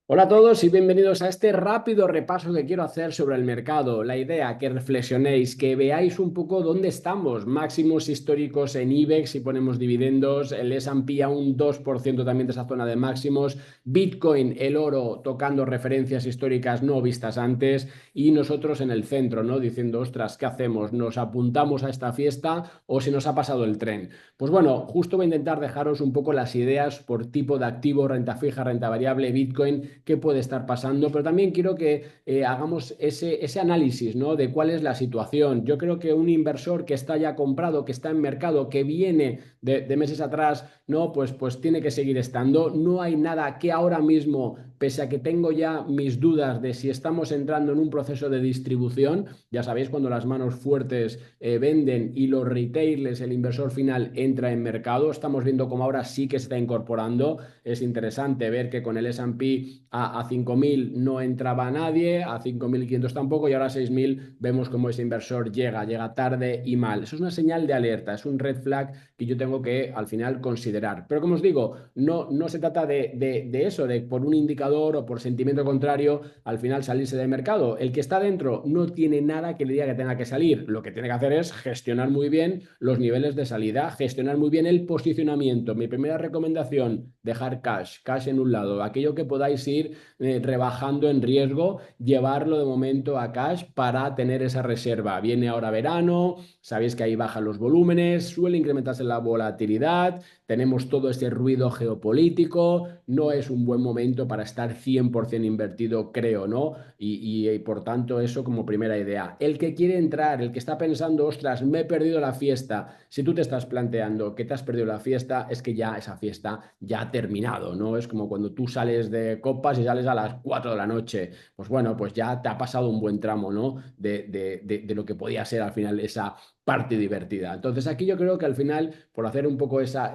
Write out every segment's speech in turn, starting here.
Hola a todos y bienvenidos a este rápido repaso que quiero hacer sobre el mercado. La idea, que reflexionéis, que veáis un poco dónde estamos. Máximos históricos en IBEX si ponemos dividendos, el S&P a un 2% también de esa zona de máximos, Bitcoin, el oro, tocando referencias históricas no vistas antes y nosotros en el centro, ¿no? Diciendo, ostras, ¿qué hacemos? ¿Nos apuntamos a esta fiesta o se nos ha pasado el tren? Pues bueno, justo voy a intentar dejaros un poco las ideas por tipo de activo, renta fija, renta variable, Bitcoin, qué puede estar pasando, pero también quiero que hagamos ese análisis, ¿no? De cuál es la situación. Yo creo que un inversor que está ya comprado, que está en mercado, que viene de meses atrás, ¿no? Pues tiene que seguir estando. No hay nada que ahora mismo, pese a que tengo ya mis dudas de si estamos entrando en un proceso de distribución, ya sabéis, cuando las manos fuertes venden y los retailers, el inversor final, entra en mercado, estamos viendo cómo ahora sí que se está incorporando. Es interesante ver que con el S&P a 5.000 no entraba nadie, a 5.500 tampoco, y ahora a 6.000 vemos cómo ese inversor llega tarde y mal. Eso es una señal de alerta, es un red flag que yo tengo que al final considerar. Pero como os digo, no se trata de eso, de por un indicador o por sentimiento contrario, al final salirse del mercado. El que está dentro no tiene nada que le diga que tenga que salir. Lo que tiene que hacer es gestionar muy bien los niveles de salida, gestionar muy bien el posicionamiento. Mi primera recomendación, dejar cash en un lado, aquello que podáis ir rebajando en riesgo, llevarlo de momento a cash para tener esa reserva. Viene ahora verano, sabéis que ahí bajan los volúmenes, suele incrementarse la volatilidad, tenemos todo este ruido geopolítico, no es un buen momento para estar 100% invertido, creo, ¿no? Y por tanto eso como primera idea. El que quiere entrar, el que está pensando, ostras, me he perdido la fiesta, si tú te estás planteando que te has perdido la fiesta, es que ya esa fiesta ya ha terminado, ¿no? Es como cuando tú sales de copas y sales a las 4 de la noche, pues bueno, pues ya te ha pasado un buen tramo, ¿no? De lo que podía ser al final esa parte divertida. Entonces aquí yo creo que al final, por hacer un poco esa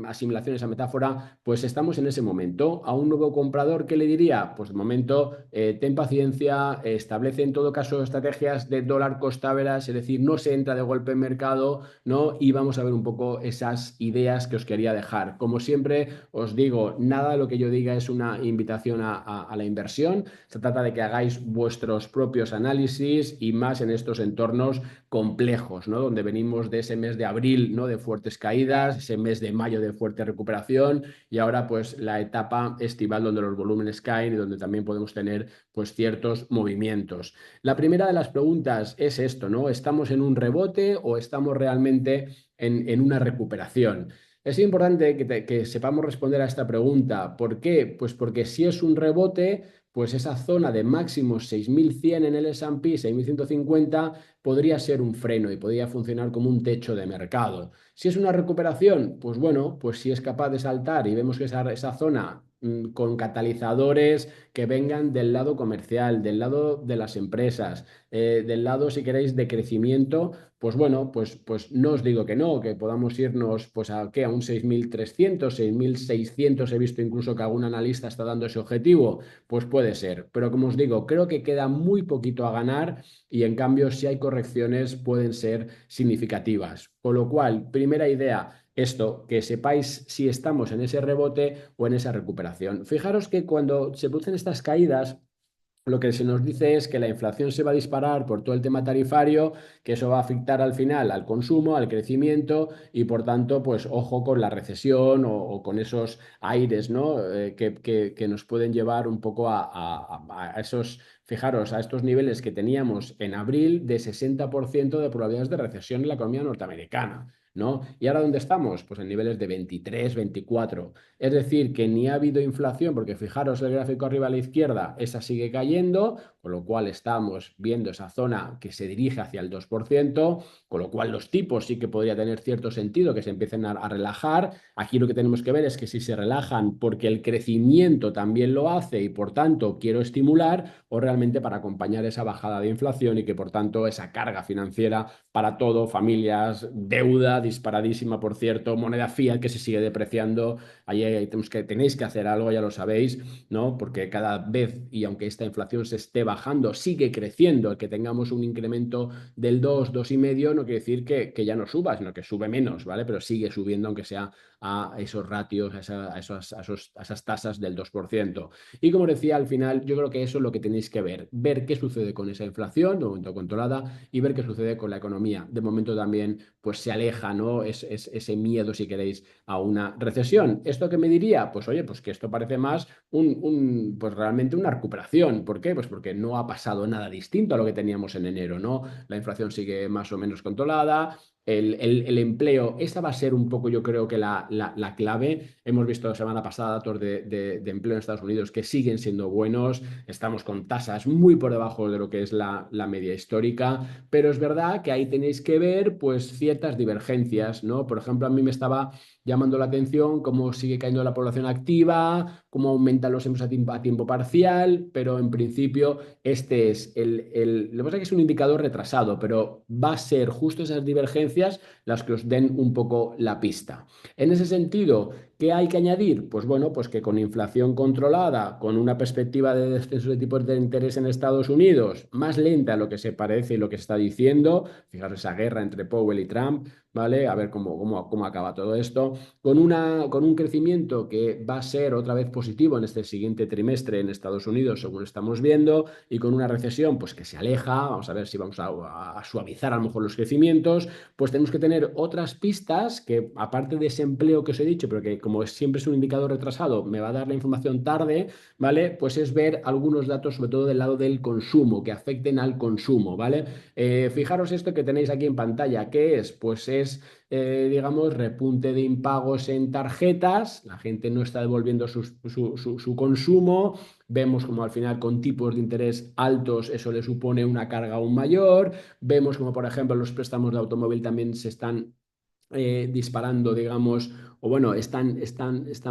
asimilación, esa metáfora, pues estamos en ese momento. A un nuevo comprador, ¿qué le diría? Pues de momento, ten paciencia, establece en todo caso estrategias de dólar cost average, es decir, no se entra de golpe en mercado, ¿no? Y vamos a ver un poco esas ideas que os quería dejar. Como siempre os digo, nada de lo que yo diga es una invitación a la inversión. Se trata de que hagáis vuestros propios análisis y más en estos entornos complejos, ¿no? Donde venimos de ese mes de abril, ¿no? De fuertes caídas, ese mes de mayo de fuerte recuperación y ahora pues la etapa estival donde los volúmenes caen y donde también podemos tener pues ciertos movimientos. La primera de las preguntas es esto, ¿no? ¿Estamos en un rebote o estamos realmente en una recuperación? Es importante que sepamos responder a esta pregunta. ¿Por qué? Pues porque si es un rebote, pues esa zona de máximos 6.100 en el S&P, 6.150, podría ser un freno y podría funcionar como un techo de mercado. Si es una recuperación, pues bueno, pues si es capaz de saltar y vemos que esa zona con catalizadores que vengan del lado comercial, del lado de las empresas, del lado, si queréis, de crecimiento, pues bueno, pues no os digo que no, que podamos irnos pues a, ¿qué? A un 6.300, 6.600, he visto incluso que algún analista está dando ese objetivo, pues puede ser, pero como os digo, creo que queda muy poquito a ganar y en cambio si hay correcciones pueden ser significativas. Con lo cual, primera idea, esto, que sepáis si estamos en ese rebote o en esa recuperación. Fijaros que cuando se producen estas caídas, lo que se nos dice es que la inflación se va a disparar por todo el tema tarifario, que eso va a afectar al final al consumo, al crecimiento y por tanto, pues ojo con la recesión o con esos aires, ¿no? Que nos pueden llevar un poco a esos, fijaros, a estos niveles que teníamos en abril de 60% de probabilidades de recesión en la economía norteamericana. ¿No? ¿Y ahora dónde estamos? Pues en niveles de 23, 24. Es decir, que ni ha habido inflación, porque fijaros el gráfico arriba a la izquierda, esa sigue cayendo, con lo cual estamos viendo esa zona que se dirige hacia el 2%, con lo cual los tipos sí que podría tener cierto sentido que se empiecen a relajar. Aquí lo que tenemos que ver es que si se relajan porque el crecimiento también lo hace y por tanto quiero estimular, o realmente para acompañar esa bajada de inflación y que por tanto esa carga financiera para todo, familias, deuda, disparadísima, por cierto, moneda fiat que se sigue depreciando. Ahí tenéis que hacer algo, ya lo sabéis, ¿no? Porque cada vez, y aunque esta inflación se esté bajando, sigue creciendo. El que tengamos un incremento del 2,5, no quiere decir que ya no suba, sino que sube menos, ¿vale? Pero sigue subiendo, aunque sea a esos ratios, a esas tasas del 2%. Y como decía, al final, yo creo que eso es lo que tenéis que ver qué sucede con esa inflación, de momento controlada, y ver qué sucede con la economía. De momento también, pues se aleja, ¿no? Ese miedo, si queréis, a una recesión. ¿Esto qué me diría? Pues oye, pues que esto parece más pues realmente una recuperación. ¿Por qué? Pues porque no ha pasado nada distinto a lo que teníamos en enero, ¿no? La inflación sigue más o menos controlada. El empleo, esta va a ser un poco, yo creo que la clave. Hemos visto la semana pasada datos de empleo en Estados Unidos que siguen siendo buenos. Estamos con tasas muy por debajo de lo que es la media histórica, pero es verdad que ahí tenéis que ver pues ciertas divergencias, ¿no? Por ejemplo, a mí me estaba llamando la atención cómo sigue cayendo la población activa, cómo aumentan los empleos a tiempo parcial, pero en principio este es lo que pasa es que es un indicador retrasado, pero va a ser justo esas divergencias las que os den un poco la pista. En ese sentido, ¿qué hay que añadir? Pues bueno, pues que con inflación controlada, con una perspectiva de descenso de tipos de interés en Estados Unidos más lenta a lo que se parece y lo que se está diciendo, fijaros esa guerra entre Powell y Trump, ¿vale? A ver cómo acaba todo esto, con un crecimiento que va a ser otra vez positivo en este siguiente trimestre en Estados Unidos, según estamos viendo, y con una recesión pues que se aleja, vamos a ver si vamos a suavizar a lo mejor los crecimientos, pues tenemos que tener otras pistas que, aparte de ese empleo que os he dicho, pero que como siempre es un indicador retrasado, me va a dar la información tarde, ¿vale? Pues es ver algunos datos, sobre todo del lado del consumo, que afecten al consumo, ¿vale? Fijaros esto que tenéis aquí en pantalla, ¿qué es? Pues es, digamos, repunte de impagos en tarjetas, la gente no está devolviendo su consumo, vemos como al final con tipos de interés altos eso le supone una carga aún mayor, vemos como por ejemplo los préstamos de automóvil también se están disparando, digamos, o bueno, están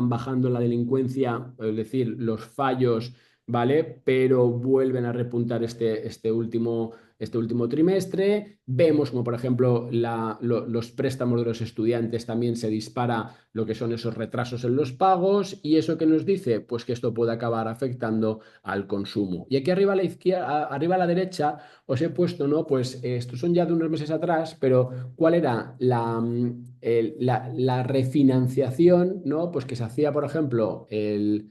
bajando la delincuencia, es decir, los fallos, ¿vale? Pero vuelven a repuntar este último trimestre. Vemos como, por ejemplo, los préstamos de los estudiantes también se dispara lo que son esos retrasos en los pagos. ¿Y eso qué nos dice? Pues que esto puede acabar afectando al consumo. Y aquí arriba a la izquierda, arriba a la derecha, os he puesto, ¿no? Pues estos son ya de unos meses atrás, pero ¿cuál era la refinanciación, ¿no? Pues que se hacía, por ejemplo, el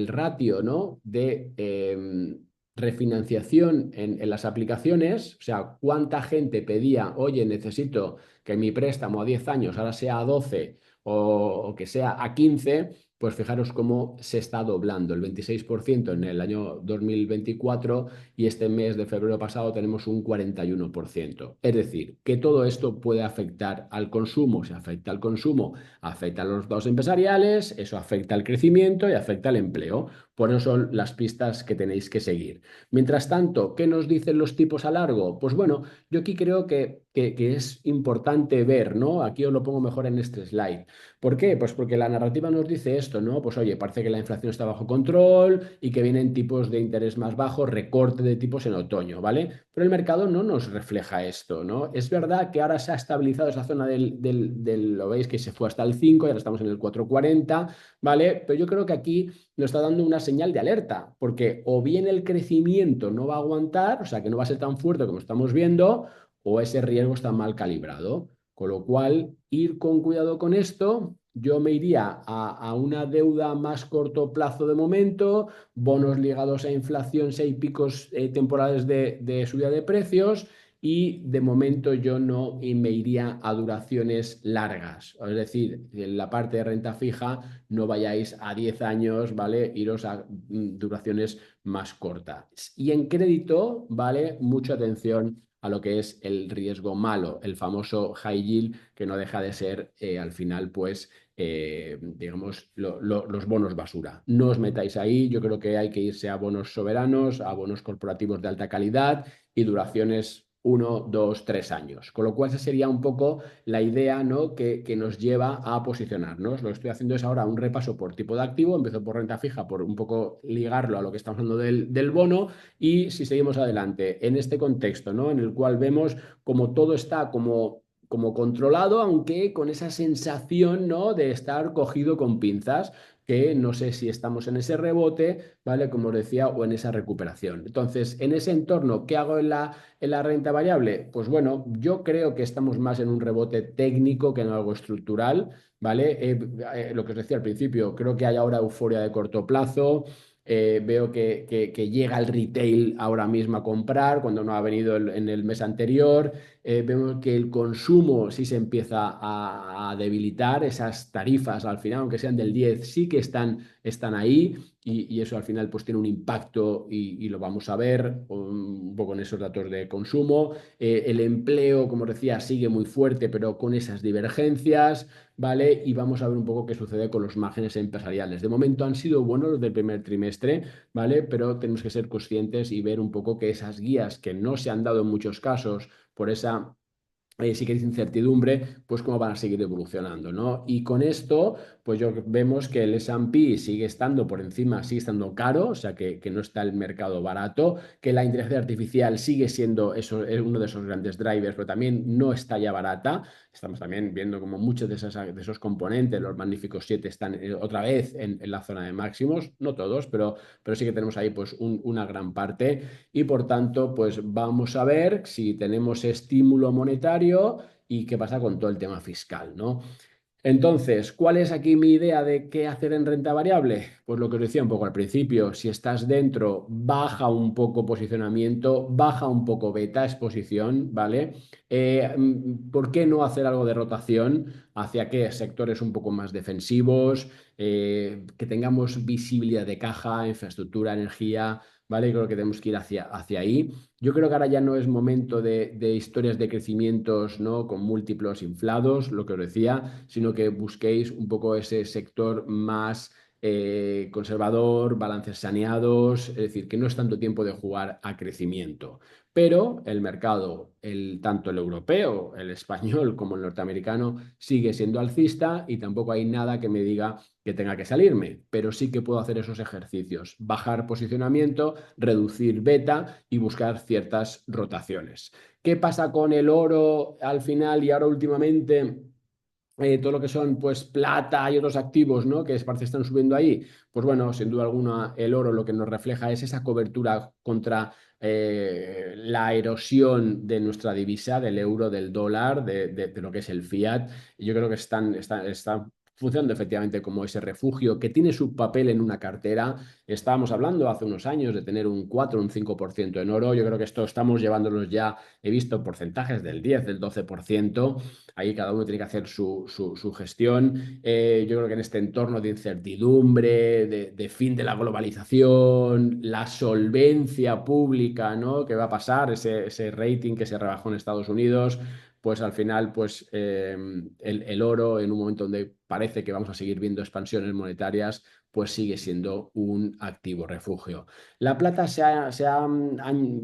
ratio, ¿no? de refinanciación en las aplicaciones, o sea, cuánta gente pedía, oye, necesito que mi préstamo a 10 años ahora sea a 12 o que sea a 15, pues fijaros cómo se está doblando, el 26% en el año 2024 y este mes de febrero pasado tenemos un 41%. Es decir, que todo esto puede afectar al consumo. Si afecta al consumo, afecta a los datos empresariales, eso afecta al crecimiento y afecta al empleo. Por eso son las pistas que tenéis que seguir. Mientras tanto, ¿qué nos dicen los tipos a largo? Pues bueno, yo aquí creo que es importante ver, ¿no? Aquí os lo pongo mejor en este slide. ¿Por qué? Pues porque la narrativa nos dice esto, ¿no? Pues oye, parece que la inflación está bajo control y que vienen tipos de interés más bajos, recorte de tipos en otoño, ¿vale? Pero el mercado no nos refleja esto, ¿no? Es verdad que ahora se ha estabilizado esa zona lo veis que se fue hasta el 5 y ahora estamos en el 4,40, ¿vale? Pero yo creo que aquí nos está dando una señal de alerta, porque o bien el crecimiento no va a aguantar, o sea, que no va a ser tan fuerte como estamos viendo, o ese riesgo está mal calibrado. Con lo cual, ir con cuidado con esto. Yo me iría a una deuda más corto plazo de momento, bonos ligados a inflación, si hay picos temporales de subida de precios, y de momento yo no me iría a duraciones largas. Es decir, en la parte de renta fija no vayáis a 10 años, ¿vale? Iros a duraciones más cortas. Y en crédito, ¿vale? Mucha atención a lo que es el riesgo malo, el famoso high yield, que no deja de ser al final, pues, digamos, los bonos basura. No os metáis ahí, yo creo que hay que irse a bonos soberanos, a bonos corporativos de alta calidad y duraciones 1, 2, 3 años. Con lo cual, esa sería un poco la idea, ¿no? que nos lleva a posicionarnos. Lo que estoy haciendo es ahora un repaso por tipo de activo, empiezo por renta fija, por un poco ligarlo a lo que estamos hablando del bono, y si seguimos adelante en este contexto, ¿no? En el cual vemos como todo está como como controlado, aunque con esa sensación, ¿no?, de estar cogido con pinzas, que no sé si estamos en ese rebote, ¿vale? Como os decía, o en esa recuperación. Entonces, en ese entorno, ¿qué hago en la renta variable? Pues bueno, yo creo que estamos más en un rebote técnico que en algo estructural, ¿vale? Lo que os decía al principio, creo que hay ahora euforia de corto plazo. Veo que llega el retail ahora mismo a comprar cuando no ha venido en el mes anterior. Vemos que el consumo sí se empieza a debilitar, esas tarifas al final, aunque sean del 10, sí que están ahí y eso al final pues tiene un impacto y lo vamos a ver un poco en esos datos de consumo. El empleo, como os decía, sigue muy fuerte, pero con esas divergencias, ¿vale? Y vamos a ver un poco qué sucede con los márgenes empresariales. De momento han sido buenos los del primer trimestre, ¿vale? Pero tenemos que ser conscientes y ver un poco que esas guías que no se han dado en muchos casos por esa si queréis incertidumbre, pues cómo van a seguir evolucionando, ¿no? Y con esto, pues vemos que el S&P sigue estando por encima, sigue estando caro, o sea que no está el mercado barato, que la inteligencia artificial sigue siendo eso, es uno de esos grandes drivers, pero también no está ya barata. Estamos también viendo como muchos de esos componentes, los magníficos 7, están otra vez en la zona de máximos, no todos, pero sí que tenemos ahí pues una gran parte y por tanto, pues vamos a ver si tenemos estímulo monetario y qué pasa con todo el tema fiscal, ¿no? Entonces, ¿cuál es aquí mi idea de qué hacer en renta variable? Pues lo que os decía un poco al principio, si estás dentro, baja un poco posicionamiento, baja un poco beta, exposición, ¿vale? ¿Por qué no hacer algo de rotación? ¿Hacia qué? Sectores un poco más defensivos, que tengamos visibilidad de caja, infraestructura, energía, ¿vale? Creo que tenemos que ir hacia ahí. Yo creo que ahora ya no es momento de historias de crecimientos, ¿no?, con múltiplos inflados, lo que os decía, sino que busquéis un poco ese sector más conservador, balances saneados, es decir, que no es tanto tiempo de jugar a crecimiento. Pero el mercado, tanto el europeo, el español como el norteamericano, sigue siendo alcista y tampoco hay nada que me diga que tenga que salirme, pero sí que puedo hacer esos ejercicios, bajar posicionamiento, reducir beta y buscar ciertas rotaciones. ¿Qué pasa con el oro al final y ahora últimamente? Todo lo que son pues plata y otros activos, ¿no?, que parece que están subiendo ahí, pues bueno, sin duda alguna el oro lo que nos refleja es esa cobertura contra la erosión de nuestra divisa, del euro, del dólar, de lo que es el fiat. Y yo creo que están funcionando efectivamente como ese refugio que tiene su papel en una cartera. Estábamos hablando hace unos años de tener un 4 o un 5% en oro. Yo creo que esto estamos llevándolos ya, he visto porcentajes del 10, del 12%. Ahí cada uno tiene que hacer su gestión. Yo creo que en este entorno de incertidumbre, de fin de la globalización, la solvencia pública, ¿no?, que va a pasar, ese rating que se rebajó en Estados Unidos, pues al final, pues el oro, en un momento donde parece que vamos a seguir viendo expansiones monetarias, pues sigue siendo un activo refugio. La plata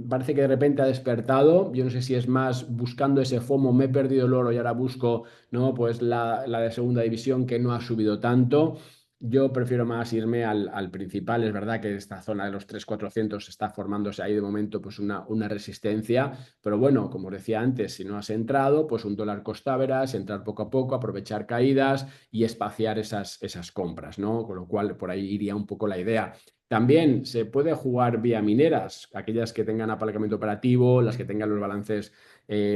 parece que de repente ha despertado. Yo no sé si es más buscando ese FOMO, me he perdido el oro y ahora busco, ¿no?, pues la de segunda división que no ha subido tanto. Yo prefiero más irme al principal. Es verdad que esta zona de los 3.400 está formándose ahí de momento pues una resistencia, pero bueno, como os decía antes, si no has entrado, pues un dólar costa verás, entrar poco a poco, aprovechar caídas y espaciar esas compras, ¿no? Con lo cual por ahí iría un poco la idea. También se puede jugar vía mineras, aquellas que tengan apalancamiento operativo, las que tengan los balances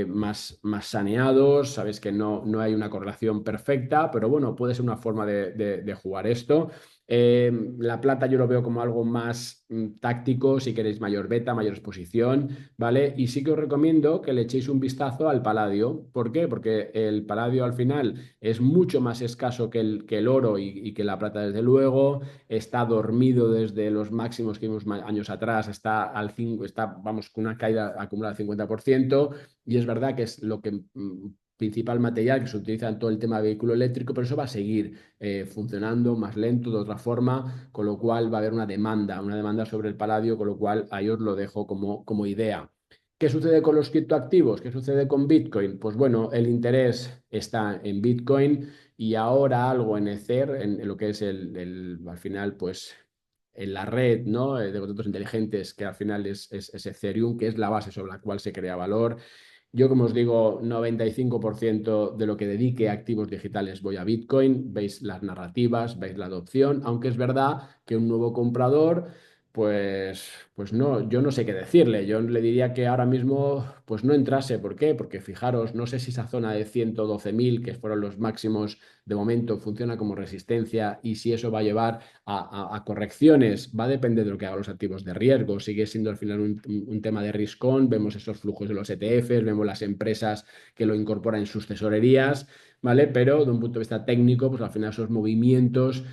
más saneados. Sabes que no hay una correlación perfecta, pero bueno, puede ser una forma de jugar esto. La plata yo lo veo como algo más táctico, si queréis mayor beta, mayor exposición, ¿vale? Y sí que os recomiendo que le echéis un vistazo al paladio. ¿Por qué? Porque el paladio al final es mucho más escaso que el oro y que la plata, desde luego. Está dormido desde los máximos que vimos años atrás, vamos, con una caída acumulada del 50%, y es verdad que es lo que principal material que se utiliza en todo el tema de vehículo eléctrico, pero eso va a seguir funcionando más lento, de otra forma, con lo cual va a haber una demanda sobre el paladio, con lo cual ahí os lo dejo como idea. ¿Qué sucede con los criptoactivos? ¿Qué sucede con Bitcoin? Pues bueno, el interés está en Bitcoin y ahora algo en Ether, en lo que es al final, pues en la red, ¿no?, de contratos inteligentes, que al final es Ethereum, que es la base sobre la cual se crea valor. Yo, como os digo, 95% de lo que dedique a activos digitales voy a Bitcoin. Veis las narrativas, veis la adopción, aunque es verdad que un nuevo comprador, pues no, yo no sé qué decirle. Yo le diría que ahora mismo pues no entrase. ¿Por qué? Porque fijaros, no sé si esa zona de 112.000, que fueron los máximos de momento, funciona como resistencia y si eso va a llevar a correcciones, va a depender de lo que hagan los activos de riesgo. Sigue siendo al final un tema de risk on, vemos esos flujos de los ETFs, vemos las empresas que lo incorporan en sus tesorerías, ¿vale? Pero de un punto de vista técnico, pues al final esos movimientos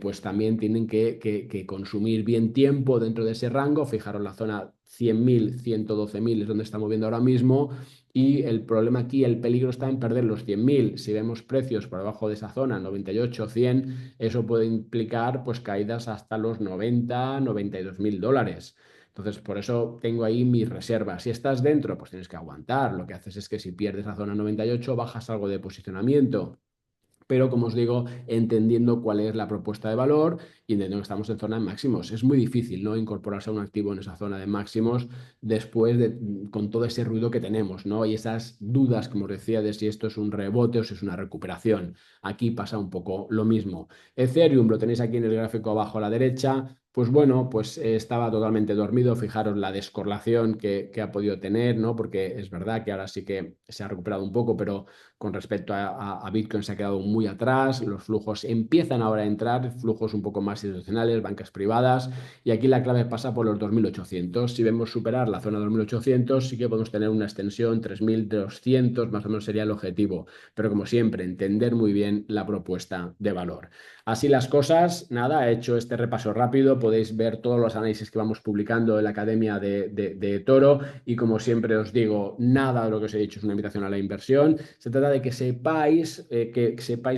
pues también tienen que consumir bien tiempo dentro de ese rango. Fijaros la zona 100.000, 112.000 es donde está moviendo ahora mismo. Y el problema aquí, el peligro está en perder los 100.000. Si vemos precios por debajo de esa zona, 98, 100, eso puede implicar pues caídas hasta los 90, 92.000 dólares. Entonces, por eso tengo ahí mis reservas. Si estás dentro, pues tienes que aguantar. Lo que haces es que si pierdes la zona 98, bajas algo de posicionamiento, pero como os digo, entendiendo cuál es la propuesta de valor y entendiendo que estamos en zona de máximos. Es muy difícil, ¿no?, incorporarse a un activo en esa zona de máximos después de, con todo ese ruido que tenemos, ¿no? Y esas dudas, como os decía, de si esto es un rebote o si es una recuperación. Aquí pasa un poco lo mismo. Ethereum lo tenéis aquí en el gráfico abajo a la derecha. Pues bueno, pues estaba totalmente dormido. Fijaros la descorrelación que ha podido tener, ¿no? Porque es verdad que ahora sí que se ha recuperado un poco, pero con respecto a Bitcoin se ha quedado muy atrás. Los flujos empiezan ahora a entrar, flujos un poco más institucionales, bancas privadas, y aquí la clave pasa por los 2.800. Si vemos superar la zona 2.800, sí que podemos tener una extensión 3.200, más o menos sería el objetivo, pero como siempre, entender muy bien la propuesta de valor. Así las cosas, nada, he hecho este repaso rápido, podéis ver todos los análisis que vamos publicando en la Academia de Toro, y como siempre os digo, nada de lo que os he dicho es una invitación a la inversión. Se trata de que sepáis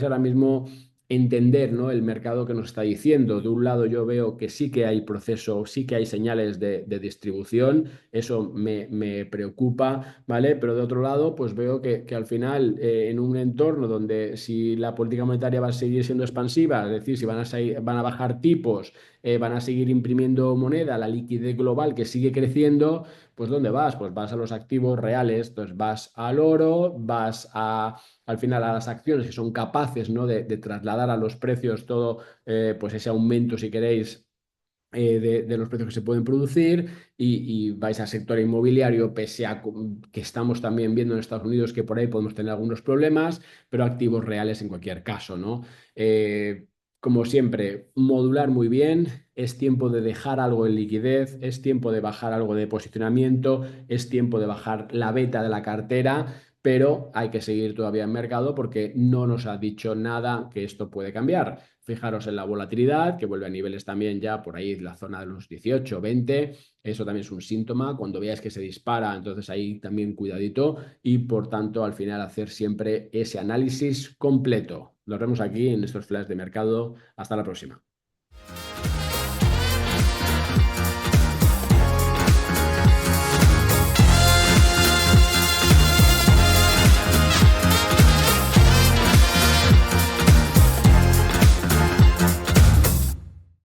ahora mismo entender, ¿no?, el mercado que nos está diciendo. De un lado yo veo que sí que hay proceso, sí que hay señales de distribución, eso me preocupa, ¿vale? Pero de otro lado, pues veo que al final, en un entorno donde si la política monetaria va a seguir siendo expansiva, es decir, si van a bajar tipos, van a seguir imprimiendo moneda, la liquidez global que sigue creciendo, pues ¿dónde vas? Pues vas a los activos reales, entonces vas al oro, al final a las acciones que son capaces, ¿no?, de trasladar a los precios todo, pues ese aumento, si queréis, de los precios que se pueden producir, y vais al sector inmobiliario, pese a que estamos también viendo en Estados Unidos que por ahí podemos tener algunos problemas, pero activos reales en cualquier caso, ¿no? Como siempre, modular muy bien, es tiempo de dejar algo en liquidez, es tiempo de bajar algo de posicionamiento, es tiempo de bajar la beta de la cartera, pero hay que seguir todavía en mercado porque no nos ha dicho nada que esto puede cambiar. Fijaros en la volatilidad, que vuelve a niveles también ya por ahí, la zona de los 18, 20. Eso también es un síntoma. Cuando veáis que se dispara, entonces ahí también cuidadito, y por tanto al final hacer siempre ese análisis completo. Nos vemos aquí en estos flash de mercado. Hasta la próxima.